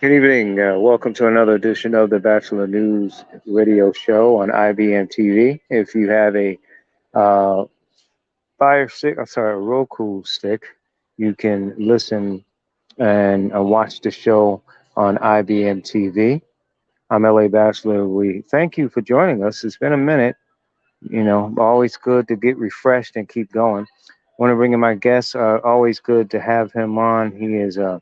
Good evening. Welcome to another edition of the Batchelor News Radio Show on IBM TV. If you have a uh, Fire Stick, a Roku stick, you can listen and watch the show on IBM TV. I'm LA Batchelor. We thank you for joining us. It's been a minute. Always good to get refreshed and keep going. Want to bring in my guest. Always good to have him on. He is a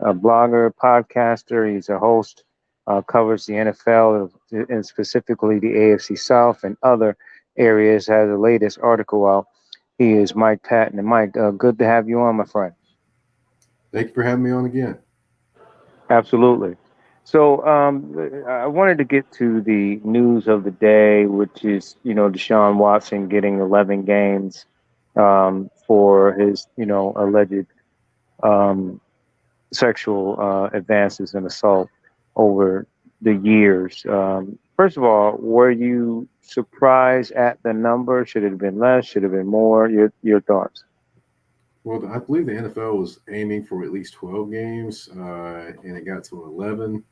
blogger, podcaster. He's a host, covers the NFL and specifically the AFC South and other areas. Has the latest article out. He is Mike Patton. And Mike, good to have you on, my friend. Thank you for having me on again. Absolutely. So I wanted to get to the news of the day, which is, Deshaun Watson getting 11 games for his, alleged um, sexual advances and assault over the years. First of all, were you surprised at the number? Should it have been less? Should it have been more? Your thoughts? Well, I believe the NFL was aiming for at least 12 games, and it got to 11.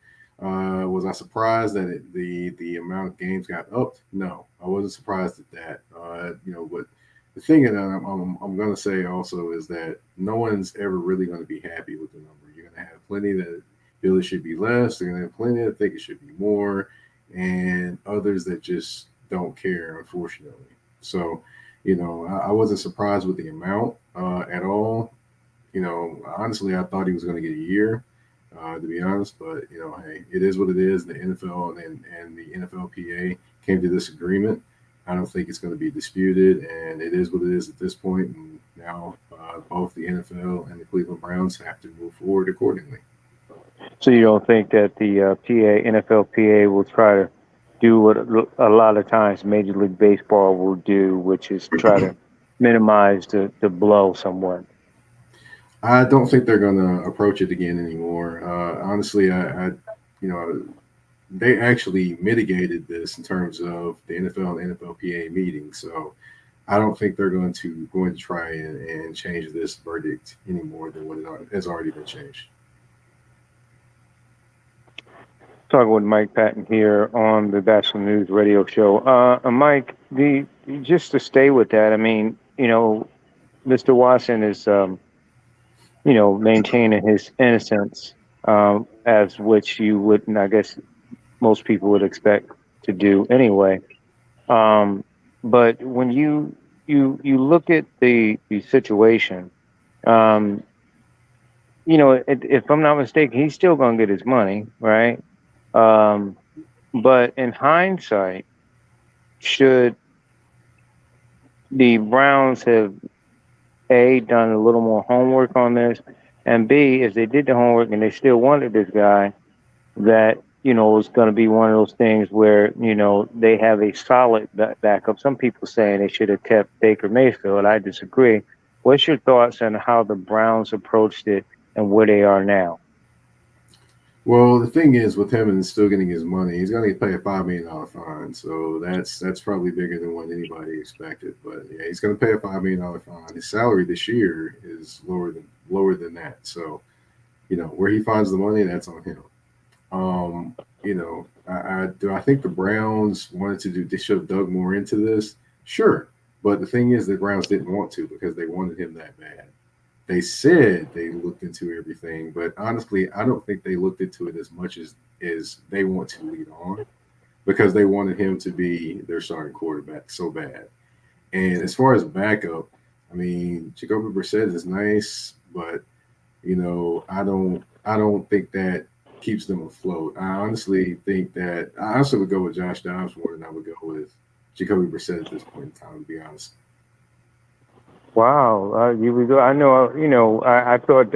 Was I surprised that the amount of games got upped? No, I wasn't surprised at that. But the thing that I'm going to say also is that no one's ever really going to be happy with the number. You're going to have plenty that feel it should be less. They're going to have plenty that think it should be more, and others that just don't care, unfortunately. So, I wasn't surprised with the amount at all. Honestly, I thought he was going to get a year, to be honest. But hey, it is what it is. The NFL and the NFLPA came to this agreement. I don't think it's going to be disputed, and it is what it is at this point. And now both the NFL and the Cleveland Browns have to move forward accordingly. So you don't think that the NFLPA will try to do what a lot of times Major League Baseball will do, which is try to minimize the blow somewhat? I don't think they're going to approach it again anymore. Honestly, you know, they actually mitigated this in terms of the NFL and NFLPA meeting. So I don't think they're going to try and change this verdict any more than what it has already been changed. Talking with Mike Patton here on the Bachelor News Radio Show. Mike, the just to stay with that, I mean, Mr. Watson is, maintaining his innocence, as which you would, and I guess most people would expect to do anyway. Um, but when you look at the situation, um, if I'm not mistaken, he's still going to get his money, right? Um, but in hindsight, should the Browns have A, done a little more homework on this, and B, if they did the homework and they still wanted this guy, that was going to be one of those things where they have a solid backup. Some people saying they should have kept Baker Mayfield. I disagree. What's your thoughts on how the Browns approached it and where they are now? Well, the thing is, with him and still getting his money, he's going to pay a $5 million fine. So that's probably bigger than what anybody expected. But yeah, he's going to pay a $5 million fine. His salary this year is lower than that. So where he finds the money, that's on him. I think the Browns wanted to do. They should have dug more into this. Sure, but the thing is, the Browns didn't want to because they wanted him that bad. They said they looked into everything, but honestly, I don't think they looked into it as much as they want to lead on because they wanted him to be their starting quarterback so bad. And as far as backup, I mean, Jacoby Brissett is nice, but I don't think that keeps them afloat. I honestly think that I also would go with Josh Dobbs more than I would go with Jacoby Brissett at this point in time, to be honest. Wow, you would go. I know, I thought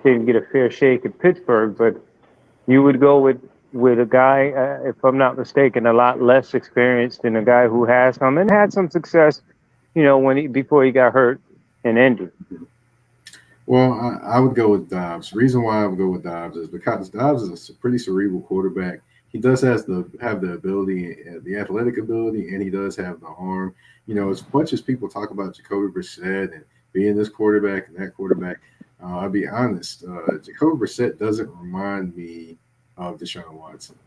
didn't get a fair shake at Pittsburgh, but you would go with a guy, if I'm not mistaken, a lot less experienced than a guy who has some and had some success, when before he got hurt and ended. Well, I would go with Dobbs. The reason why I would go with Dobbs is because Dobbs is a pretty cerebral quarterback. He does have the ability, the athletic ability, and he does have the arm. As much as people talk about Jacoby Brissett and being this quarterback and that quarterback, I'll be honest. Jacoby Brissett doesn't remind me of Deshaun Watson.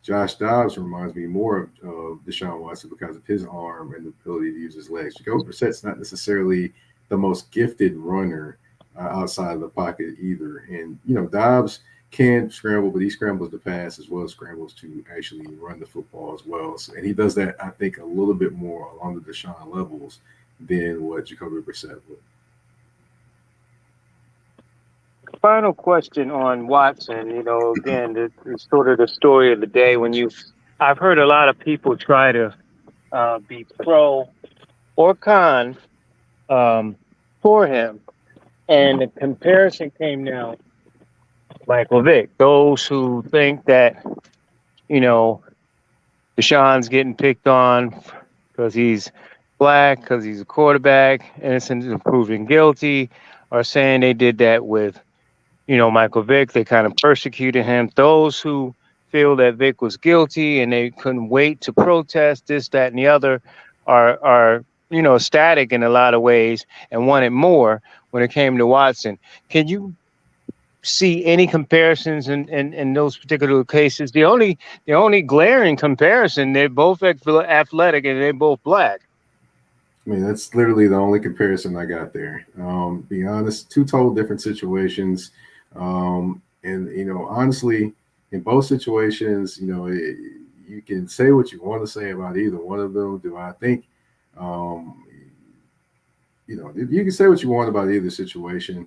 Josh Dobbs reminds me more of Deshaun Watson because of his arm and the ability to use his legs. Jacoby Brissett's not necessarily the most gifted runner outside of the pocket either. And, Dobbs can scramble, but he scrambles to pass as well as scrambles to actually run the football as well. So, and he does that, I think, a little bit more along the Deshaun levels than what Jacoby Brissett would. Final question on Watson. Again, it's sort of the story of the day when I've heard a lot of people try to be pro or con um, for him. And the comparison came now, Michael Vick. Those who think that, you know, Deshaun's getting picked on because he's black, because he's a quarterback, innocent until proven guilty, are saying they did that with, Michael Vick. They kind of persecuted him. Those who feel that Vick was guilty and they couldn't wait to protest this, that, and the other are static in a lot of ways and wanted more when it came to Watson. Can you see any comparisons in those particular cases? The only glaring comparison, they're both athletic and they're both black. I mean, that's literally the only comparison I got there. Be honest, two total different situations. And, honestly, in both situations, you can say what you want to say about either one of them. Do I think, um, you can say what you want about either situation.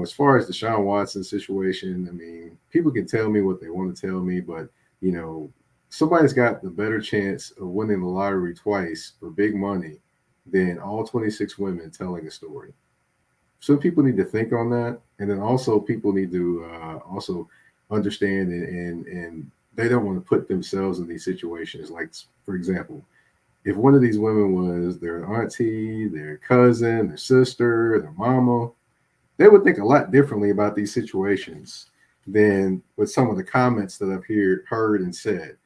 As far as the Deshaun Watson situation, I mean, people can tell me what they want to tell me, but, you know, somebody's got the better chance of winning the lottery twice for big money than all 26 women telling a story. So people need to think on that, and then also people need to also understand and they don't want to put themselves in these situations. Like, for example, if one of these women was their auntie, their cousin, their sister, their mama, they would think a lot differently about these situations than with some of the comments that I've heard and said.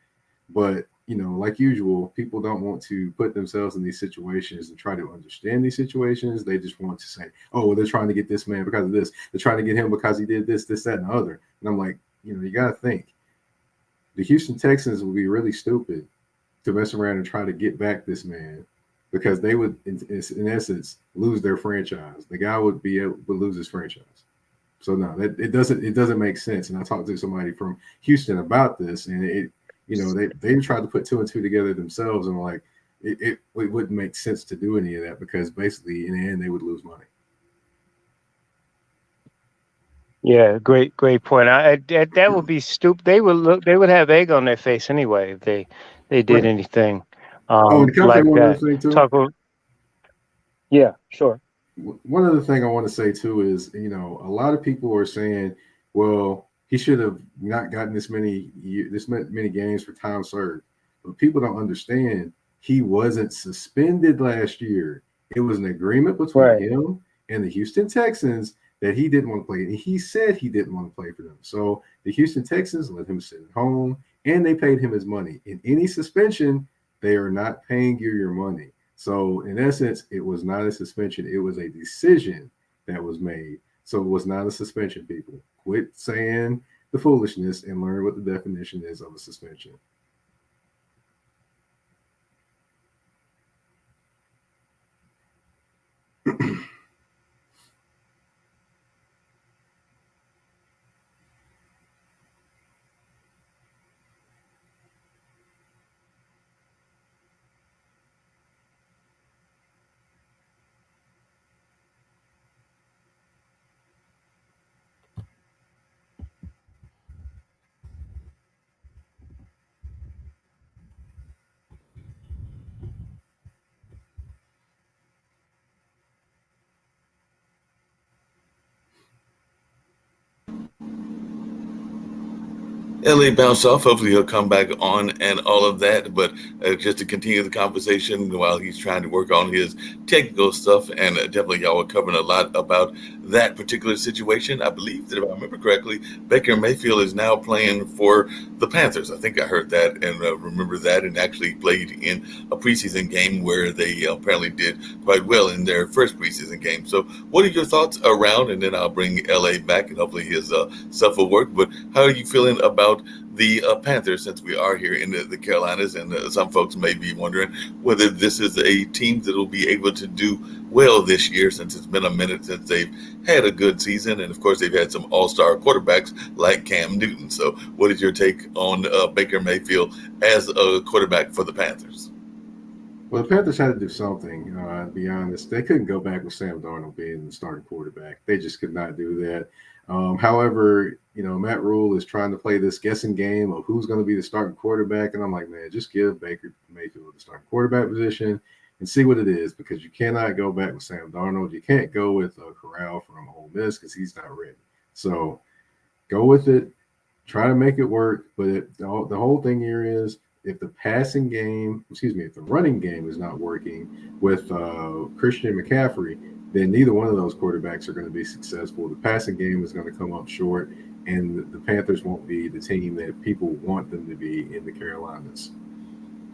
But like usual, people don't want to put themselves in these situations and try to understand these situations. They just want to say, "Oh, well, they're trying to get this man because of this. They're trying to get him because he did this, this, that, and the other." And I'm like, you got to think. The Houston Texans would be really stupid to mess around and try to get back this man because they would, in essence, lose their franchise. The guy would be able to lose his franchise. So no, it doesn't make sense. And I talked to somebody from Houston about this, and they tried to put two and two together themselves, and like it wouldn't make sense to do any of that because basically in the end they would lose money. Yeah, great point. That would be stupid. They would have egg on their face anyway if they did Right. anything Oh, and can I say like one other that. thing too? Talk about, yeah, sure. One other thing I want to say too is, a lot of people are saying, well, he should have not gotten this many games for time served. But people don't understand he wasn't suspended last year. It was an agreement between Right. him and the Houston Texans that he didn't want to play. And he said he didn't want to play for them. So the Houston Texans let him sit at home and they paid him his money. In any suspension, they are not paying you your money. So in essence, it was not a suspension. It was a decision that was made. So it was not a suspension, people. Quit saying the foolishness and learn what the definition is of a suspension. LA bounced off. Hopefully, he'll come back on and all of that. But just to continue the conversation while he's trying to work on his technical stuff, and definitely y'all were covering a lot about that particular situation. I believe that if I remember correctly, Baker Mayfield is now playing for the Panthers. I think I heard that and remember that, and actually played in a preseason game where they apparently did quite well in their first preseason game. So, what are your thoughts around? And then I'll bring LA back, and hopefully his stuff will work. But how are you feeling about the Panthers, since we are here in the Carolinas, and some folks may be wondering whether this is a team that will be able to do well this year, since it's been a minute since they've had a good season, and of course they've had some all-star quarterbacks like Cam Newton. So, what is your take on Baker Mayfield as a quarterback for the Panthers? Well, the Panthers had to do something. To be honest, they couldn't go back with Sam Darnold being the starting quarterback. They just could not do that. However, Matt Rule is trying to play this guessing game of who's going to be the starting quarterback, and I'm like, man, just give Baker Mayfield the starting quarterback position and see what it is, because you cannot go back with Sam Darnold. You can't go with Corral from Ole Miss because he's not ready. So go with it. Try to make it work. But the whole thing here is, if the if the running game is not working with Christian McCaffrey, then neither one of those quarterbacks are going to be successful. The passing game is going to come up short, and the Panthers won't be the team that people want them to be in the Carolinas.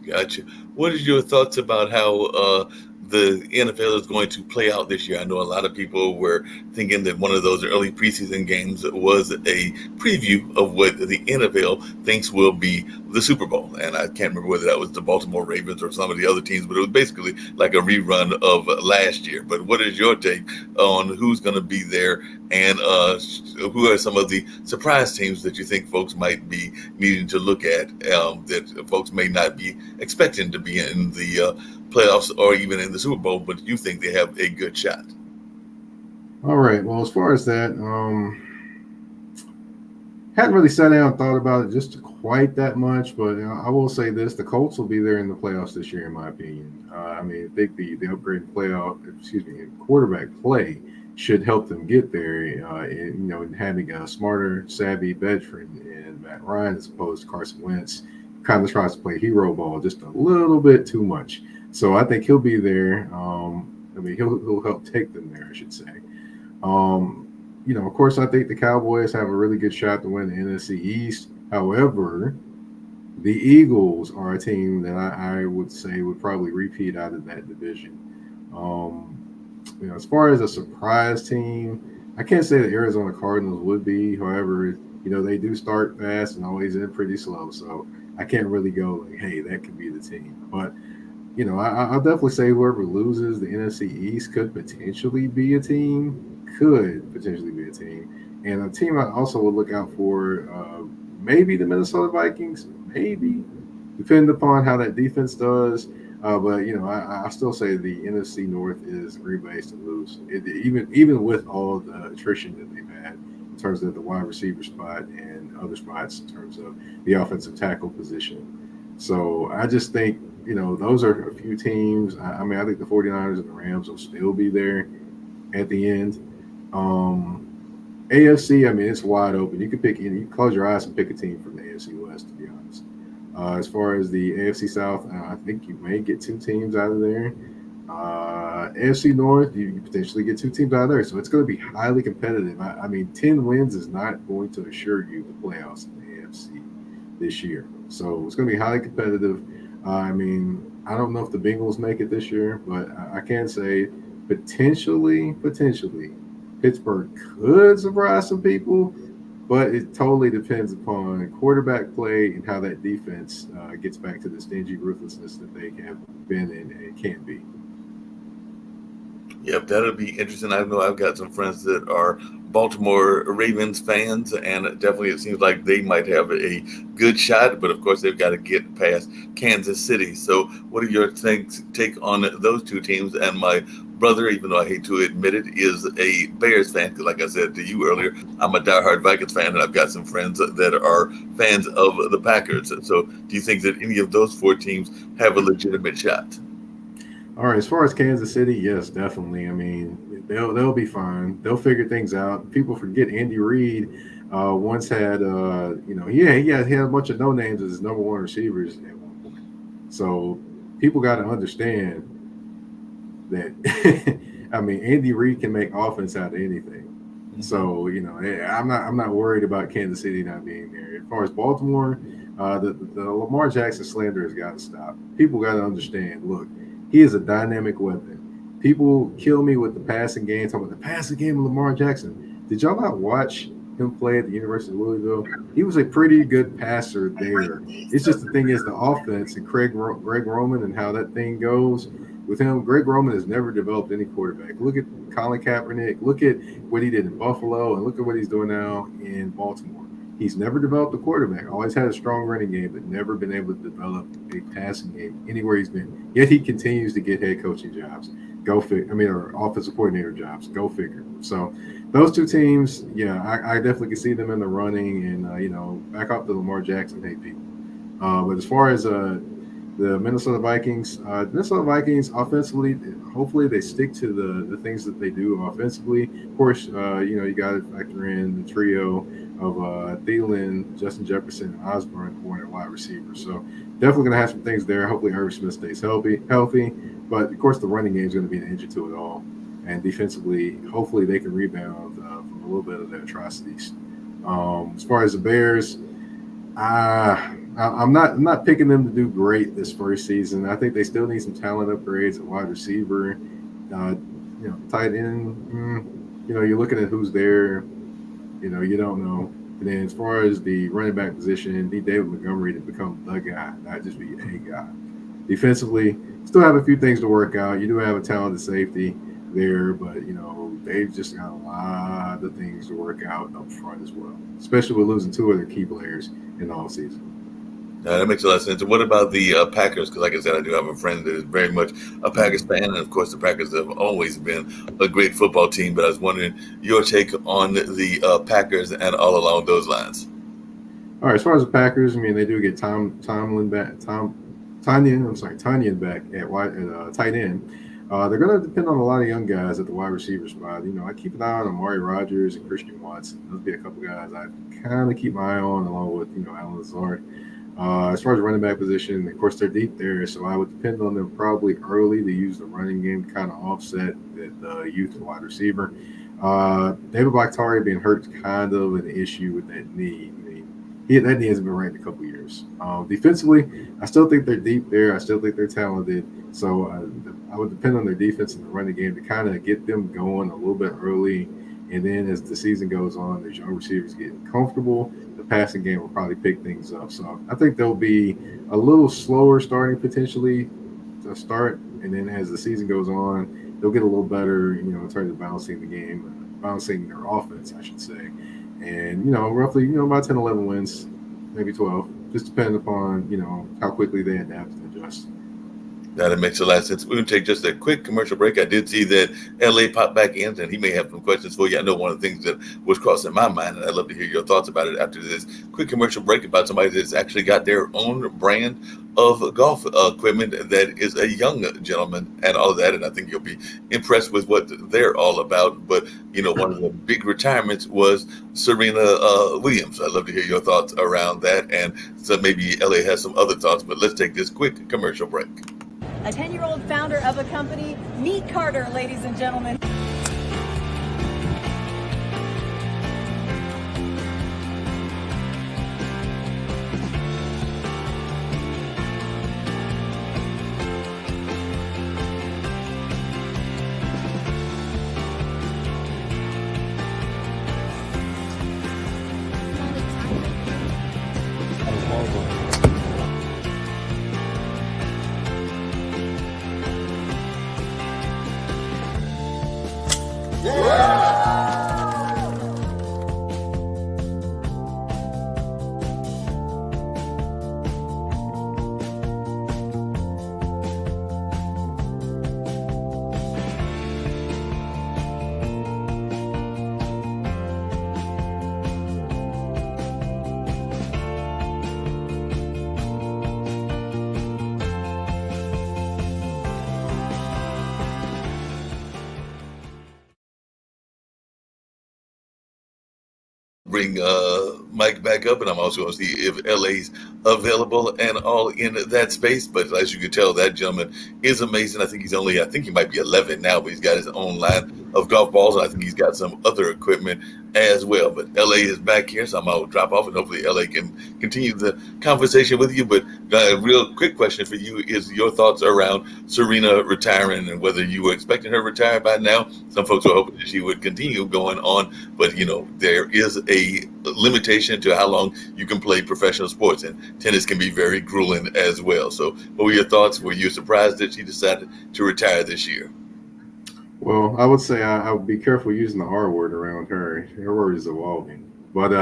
Gotcha. What is your thoughts about how the NFL is going to play out this year? I know a lot of people were thinking that one of those early preseason games was a preview of what the NFL thinks will be the Super Bowl. And I can't remember whether that was the Baltimore Ravens or some of the other teams, but it was basically like a rerun of last year. But what is your take on who's going to be there, and who are some of the surprise teams that you think folks might be needing to look at, that folks may not be expecting to be in the playoffs or even in the Super Bowl, but you think they have a good shot? All right. Well, as far as that, hadn't really sat down and thought about it just quite that much, but I will say this: the Colts will be there in the playoffs this year, in my opinion. I mean, I think the upgrade in in quarterback play should help them get there. In having a smarter, savvy veteran in Matt Ryan as opposed to Carson Wentz, kind of tries to play hero ball just a little bit too much. So I think he'll be there. He'll help take them there, I should say. Of course, I think the Cowboys have a really good shot to win the NFC East. However, the Eagles are a team that I would say would probably repeat out of that division. As far as a surprise team, I can't say the Arizona Cardinals would be. However, they do start fast and always end pretty slow. So I can't really go like, hey, that could be the team. But I'll definitely say whoever loses the NFC East could potentially be a team. Could potentially be a team. And a team I also would look out for, maybe the Minnesota Vikings, maybe, depending upon how that defense does. But I still say the NFC North is Green Bay's to lose. Even with all the attrition that they've had in terms of the wide receiver spot and other spots in terms of the offensive tackle position. So I just think those are a few teams. I think the 49ers and the Rams will still be there at the end. AFC, it's wide open. You can pick any. You can close your eyes and pick a team from the AFC West, to be honest. As far as the AFC South, I think you may get two teams out of there. AFC North, you potentially get two teams out of there. So it's going to be highly competitive. 10 wins is not going to assure you the playoffs in the AFC this year. So it's going to be highly competitive. I don't know if the Bengals make it this year, but I can say potentially, Pittsburgh could surprise some people, but it totally depends upon quarterback play and how that defense gets back to the stingy ruthlessness that they have been in and can be. Yep, that'll be interesting. I know I've got some friends that are Baltimore Ravens fans, and definitely it seems like they might have a good shot. But of course, they've got to get past Kansas City. So, what are your take on those two teams? And my brother, even though I hate to admit it, is a Bears fan. Because, like I said to you earlier, I'm a diehard Vikings fan, and I've got some friends that are fans of the Packers. So, do you think that any of those four teams have a legitimate shot? All right, as far as Kansas City, yes, definitely. I mean, they'll be fine. They'll figure things out. People forget Andy Reid once had he had a bunch of no names as his number one receivers at one point. So people got to understand that. I mean, Andy Reid can make offense out of anything. Mhm. So I'm not worried about Kansas City not being there. As far as Baltimore, the Lamar Jackson slander has got to stop. People got to understand. Look, he is a dynamic weapon. People kill me with the passing game. Talking about the passing game of Lamar Jackson. Did y'all not watch him play at the University of Louisville? He was a pretty good passer there. It's just the thing is the offense and Greg Roman and how that thing goes with him. Greg Roman has never developed any quarterback. Look at Colin Kaepernick. Look at what he did in Buffalo, and look at what he's doing now in Baltimore. He's never developed a quarterback. Always had a strong running game, but never been able to develop a passing game anywhere he's been. Yet he continues to get head coaching jobs. Go figure. I mean, or offensive coordinator jobs. Go figure. So those two teams, yeah, I definitely can see them in the running, and back up to Lamar Jackson. Hey, people. But as far as the Minnesota Vikings offensively, hopefully they stick to the things that they do offensively. Of course, you got to factor in the trio of Thielen, Justin Jefferson, and Osborne who are wide receivers. So definitely going to have some things there. Hopefully, Irv Smith stays healthy. But of course, the running game is going to be an engine to it all. And defensively, hopefully they can rebound from a little bit of their atrocities. As far as the Bears, I'm not picking them to do great this first season. I think they still need some talent upgrades at wide receiver. Tight end. You're looking at who's there. You don't know. And then as far as the running back position, need David Montgomery to become the guy, not just be a guy. Defensively, still have a few things to work out. You do have a talented safety there, but they've just got a lot of things to work out up front as well, especially with losing two of their key players in the offseason. That makes a lot of sense. And what about the Packers? Because, like I said, I do have a friend that is very much a Packers fan, and of course, the Packers have always been a great football team. But I was wondering your take on the Packers and all along those lines. All right, as far as the Packers, I mean, they do get Tomlin back, Tanyan back at tight end. They're going to depend on a lot of young guys at the wide receiver spot. I keep an eye on Amari Rogers and Christian Watson. Those be a couple guys I kind of keep my eye on, along with Alan Lazard. As far as running back position, of course, they're deep there, so I would depend on them probably early to use the running game to kind of offset the youth wide receiver. David Bakhtiari being hurt is kind of an issue with that knee. I mean, that knee hasn't been right in a couple of years. Defensively, I still think they're deep there. I still think they're talented. So I would depend on their defense and the running game to kind of get them going a little bit early. And then as the season goes on, the young receivers get comfortable. The passing game will probably pick things up. So I think they'll be a little slower starting potentially to start. And then as the season goes on, they'll get a little better, in terms of balancing the game, balancing their offense, I should say. And, roughly, about 10, 11 wins, maybe 12, just depending upon, how quickly they adapt and adjust. That makes a lot of sense. We're going to take just a quick commercial break. I did see that LA popped back in, and he may have some questions for you. I know one of the things that was crossing my mind, and I'd love to hear your thoughts about it after this quick commercial break about somebody that's actually got their own brand of golf equipment that is a young gentleman and all of that. And I think you'll be impressed with what they're all about. But, one of the big retirements was Serena Williams. I'd love to hear your thoughts around that. And so maybe LA has some other thoughts, but let's take this quick commercial break. A 10-year-old founder of a company, meet Carter, ladies and gentlemen. bring Mike back up, and I'm also going to see if LA's available and all in that space. But as you can tell, that gentleman is amazing. I think he might be 11 now, but he's got his own line of golf balls, and I think he's got some other equipment as well. But LA is back here, so I'm going to drop off, and hopefully LA can continue the conversation with you. But a real quick question for you is your thoughts around Serena retiring and whether you were expecting her to retire by now. Some folks were hoping that she would continue going on, but there is a limitation to how long you can play professional sports, and tennis can be very grueling as well. So what were your thoughts? Were you surprised that she decided to retire this year? Well, I would say I would be careful using the R word around her. Her word is evolving. But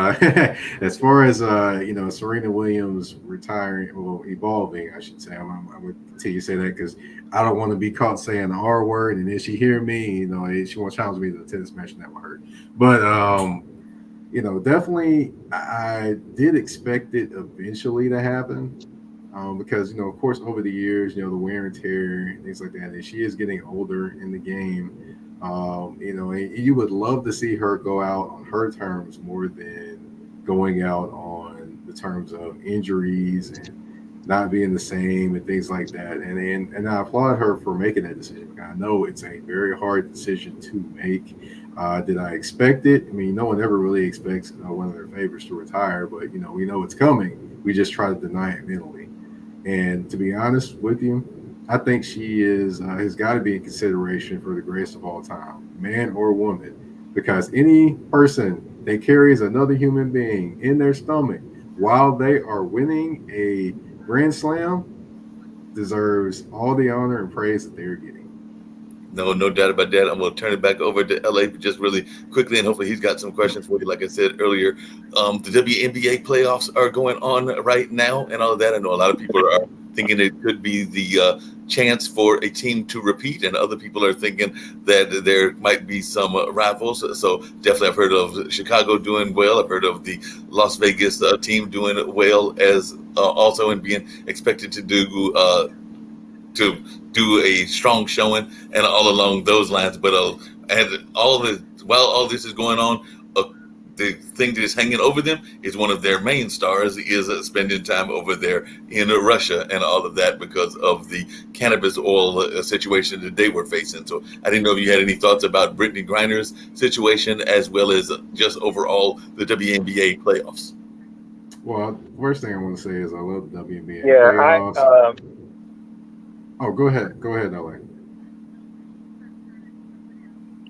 as far as Serena Williams retiring, well, evolving, I should say, I'm going to continue to say that because I don't want to be caught saying the R word, and if she hear me, she won't challenge me to the tennis match, and that will hurt. But definitely, I did expect it eventually to happen. Because of course, over the years, the wear and tear and things like that, and she is getting older in the game. And you would love to see her go out on her terms more than going out on the terms of injuries and not being the same and things like that. And I applaud her for making that decision. I know it's a very hard decision to make. Did I expect it? I mean, no one ever really expects one of their favorites to retire, but we know it's coming. We just try to deny it mentally. And to be honest with you, I think she has got to be in consideration for the greatest of all time, man or woman, because any person that carries another human being in their stomach while they are winning a Grand Slam deserves all the honor and praise that they're getting. No doubt about that. I'm going to turn it back over to LA just really quickly, and hopefully he's got some questions for you. Like I said earlier, the WNBA playoffs are going on right now and all of that. I know a lot of people are thinking it could be the chance for a team to repeat, and other people are thinking that there might be some rivals. So definitely I've heard of Chicago doing well. I've heard of the Las Vegas team doing well as also, and being expected to do a strong showing and all along those lines. But while all this is going on, the thing that is hanging over them is one of their main stars is spending time over there in Russia and all of that because of the cannabis oil situation that they were facing. So I didn't know if you had any thoughts about Brittany Griner's situation as well as just overall the WNBA playoffs. Well, first thing I want to say is I love the WNBA Yeah, playoffs. Oh, go ahead, LA.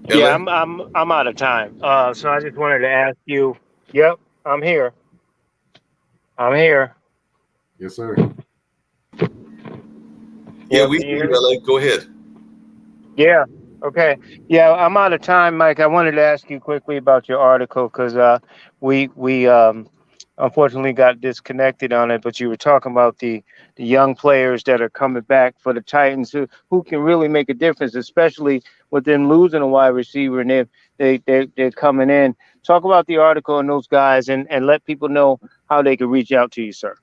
Yeah, I'm out of time. So I just wanted to ask you. Yep, I'm here. Yes, sir. Yeah, Yep, we can you see hear me? LA. Go ahead. Yeah. Okay. Yeah, I'm out of time, Mike. I wanted to ask you quickly about your article because we unfortunately got disconnected on it. But you were talking about the young players that are coming back for the Titans who can really make a difference, especially with them losing a wide receiver and they're coming in. Talk about the article and those guys and let people know how they can reach out to you, sir.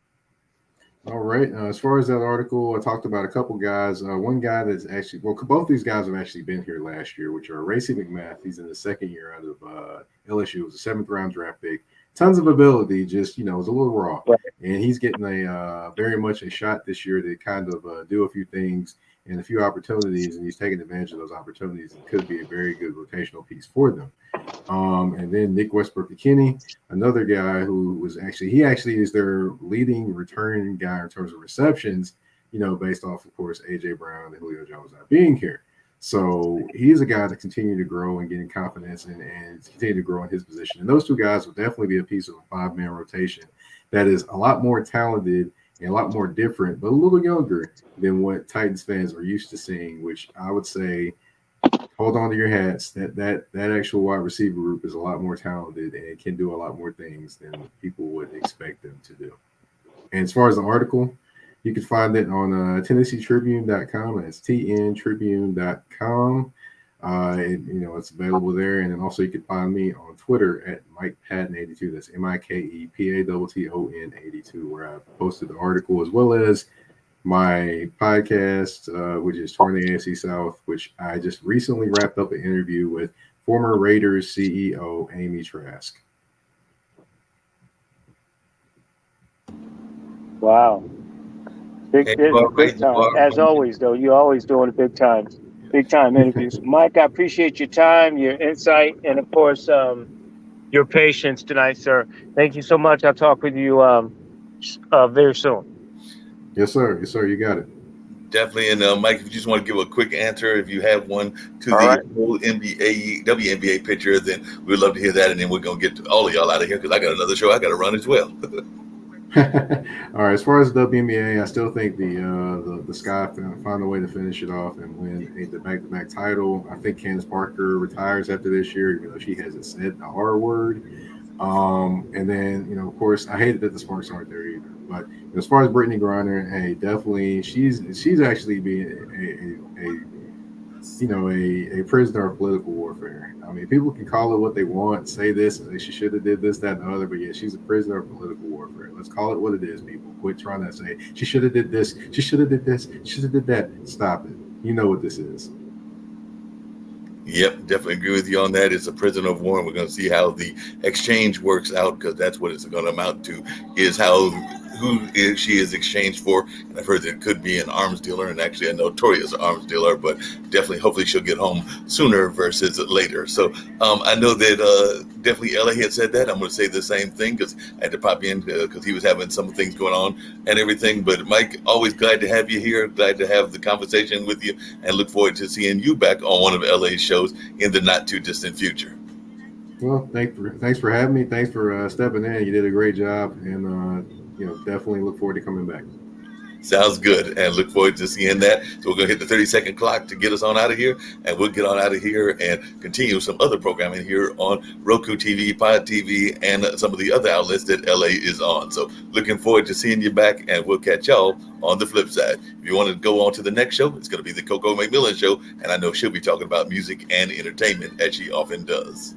All right. As far as that article, I talked about a couple guys. One guy that's actually, well, both these guys have actually been here last year, which are Racey McMath. He's in the second year out of LSU. It was a 7th round draft pick. Tons of ability, just, was a little raw. Right. And he's getting a very much a shot this year to kind of do a few things and a few opportunities, and he's taking advantage of those opportunities. It could be a very good rotational piece for them. And then Nick Westbrook-McKinney, another guy who was he actually is their leading return guy in terms of receptions, based off, of course, A.J. Brown and Julio Jones not being here. So he's a guy to continue to grow and getting confidence and continue to grow in his position. And those two guys will definitely be a piece of a 5-man rotation that is a lot more talented and a lot more different, but a little younger than what Titans fans are used to seeing, which I would say hold on to your hats. That actual wide receiver group is a lot more talented and it can do a lot more things than people would expect them to do. And as far as the article, you can find it on TennesseeTribune.com. That's TNTribune.com. It's available there. And then also you can find me on Twitter at MikePatton82. That's MikePatton 82, where I've posted the article as well as my podcast, which is Touring the AFC South, which I just recently wrapped up an interview with former Raiders CEO Amy Trask. Wow. Big, And you this are is right. big You time. are As right. always, though, you're always doing the big time interviews. Mike, I appreciate your time, your insight, and of course, your patience tonight, sir. Thank you so much. I'll talk with you very soon. Yes, sir. Yes, sir. You got it. Definitely. And Mike, if you just want to give a quick answer, if you have one to All the right. whole NBA, WNBA picture, then we'd love to hear that. And then we're going to get all of y'all out of here because I got another show I got to run as well. All right. As far as the WNBA, I still think the Sky found a way to finish it off and win the back-to-back title. I think Candace Parker retires after this year, even though she hasn't said the R word. And then of course, I hated that the Sparks aren't there either. But as far as Brittany Griner, hey, definitely, she's actually being a prisoner of political warfare. I mean, people can call it what they want, say this, she should have did this, that, and the other, but yeah, she's a prisoner of political warfare. Let's call it what it is, people. Quit trying to say she should have did this, she should have did this, she should have did that. Stop it. You know what this is. Yep, definitely agree with you on that. It's a prisoner of war, and we're going to see how the exchange works out because that's what it's going to amount to is how she is exchanged for. And I've heard that it could be an arms dealer and actually a notorious arms dealer, but definitely, hopefully, she'll get home sooner versus later. So I know that definitely LA had said that. I'm going to say the same thing because I had to pop in because he was having some things going on and everything. But Mike, always glad to have you here. Glad to have the conversation with you and look forward to seeing you back on one of LA's shows in the not too distant future. Well, thanks for having me. Thanks for stepping in. You did a great job, and definitely look forward to coming back. Sounds good, and look forward to seeing that. So we're going to hit the 30-second clock to get us on out of here, and we'll get on out of here and continue some other programming here on Roku TV, Pod TV, and some of the other outlets that LA is on. So looking forward to seeing you back, and we'll catch y'all on the flip side. If you want to go on to the next show, it's going to be the Coco McMillan Show, and I know she'll be talking about music and entertainment as she often does.